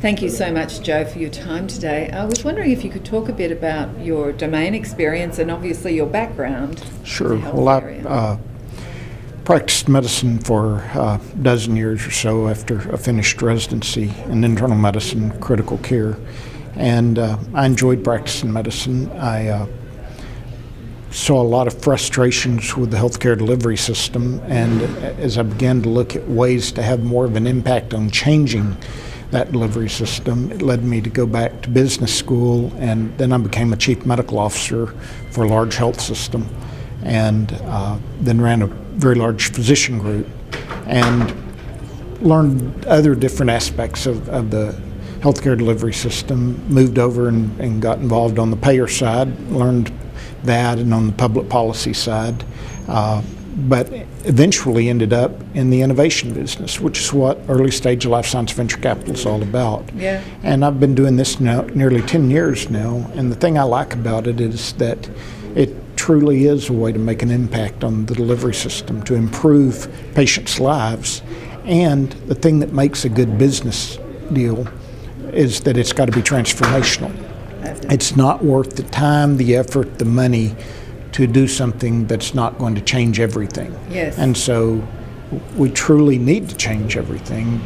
Thank you so much, Joe, for your time today. I was wondering if you could talk a bit about your domain experience and obviously your background. Sure. In the health Well, area. I practiced medicine for a dozen years or so after I finished residency in internal medicine, critical care, and I enjoyed practicing medicine. I saw a lot of frustrations with the healthcare delivery system, and as I began to look at ways to have more of an impact on changing that delivery system, it led me to go back to business school, and then I became a chief medical officer for a large health system, and then ran a very large physician group, and learned other different aspects of the healthcare delivery system, moved over and got involved on the payer side, learned that, and on the public policy side, but eventually ended up in the innovation business, which is what early stage life science venture capital is all about. Yeah. And I've been doing this now nearly 10 years now, and the thing I like about it is that it truly is a way to make an impact on the delivery system, to improve patients' lives. And the thing that makes a good business deal is that it's got to be transformational. It's not worth the time, the effort, the money to do something that's not going to change everything. Yes. And so we truly need to change everything.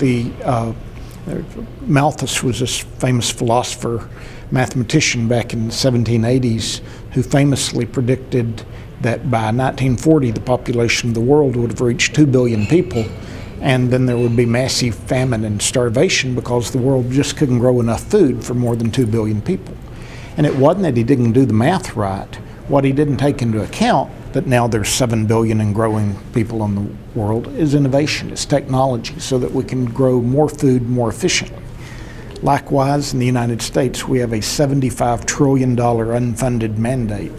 Malthus was this famous philosopher, mathematician back in the 1780s, who famously predicted that by 1940 the population of the world would have reached 2 billion people, and then there would be massive famine and starvation because the world just couldn't grow enough food for more than 2 billion people. And it wasn't that he didn't do the math right. What he didn't take into account, that now there's 7 billion and growing people in the world, is innovation, it's technology, so that we can grow more food more efficiently. Likewise, in the United States, we have a $75 trillion unfunded mandate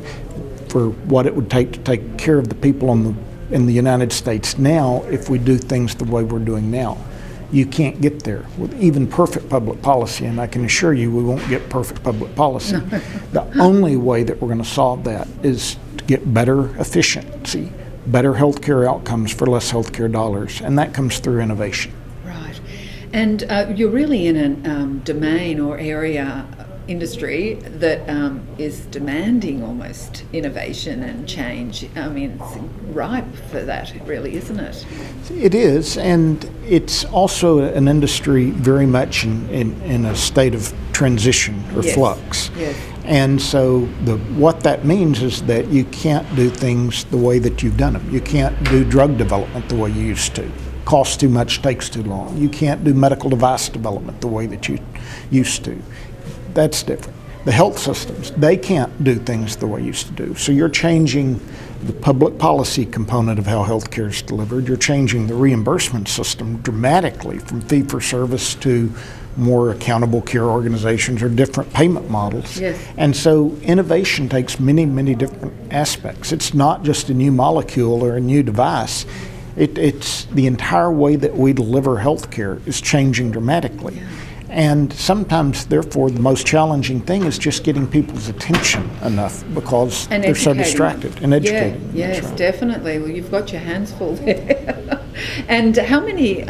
for what it would take to take care of the people in the United States now if we do things the way we're doing now. You can't get there with even perfect public policy, and I can assure you we won't get perfect public policy. The only way that we're going to solve that is to get better efficiency, better healthcare outcomes for less healthcare dollars, and that comes through innovation. Right. And you're really in a domain or area industry that is demanding almost innovation and change. I mean, it's ripe for that, really, isn't it? It is, and it's also an industry very much in a state of transition or Yes. flux. Yes. And so what that means is that you can't do things the way that you've done them. You can't do drug development the way you used to. Costs too much, takes too long. You can't do medical device development the way that you used to. That's different. The health systems, they can't do things the way you used to do. So you're changing the public policy component of how healthcare is delivered. You're changing the reimbursement system dramatically from fee-for-service to more accountable care organizations or different payment models. Yes. And so innovation takes many, many different aspects. It's not just a new molecule or a new device. It's the entire way that we deliver healthcare is changing dramatically. Yeah. And sometimes, therefore, the most challenging thing is just getting people's attention enough because And they're so educating. distracted, and educating. Yeah, yes, That's right. definitely. Well, you've got your hands full there. And how many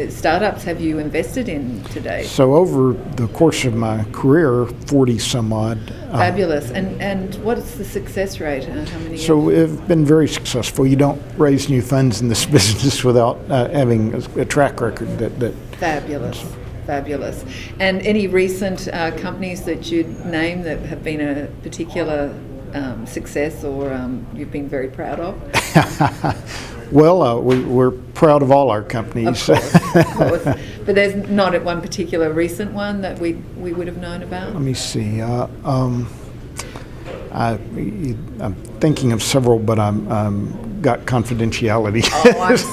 startups have you invested in today? So over the course of my career, 40 some odd. Fabulous. And what's the success rate? How many? So we've been very successful. You don't raise new funds in this business without having a track record that Fabulous. Fabulous. And any recent companies that you'd name that have been a particular success or you've been very proud of? Well, we're proud of all our companies. Of course. But there's not one particular recent one that we would have known about? Let me see. I'm thinking of several, but I'm got confidentiality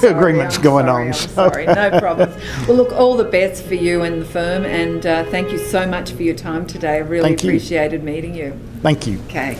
agreements going on. I'm sorry, no problems. Well, look, all the best for you and the firm, and thank you so much for your time today. I really appreciated meeting you. Thank you. Okay.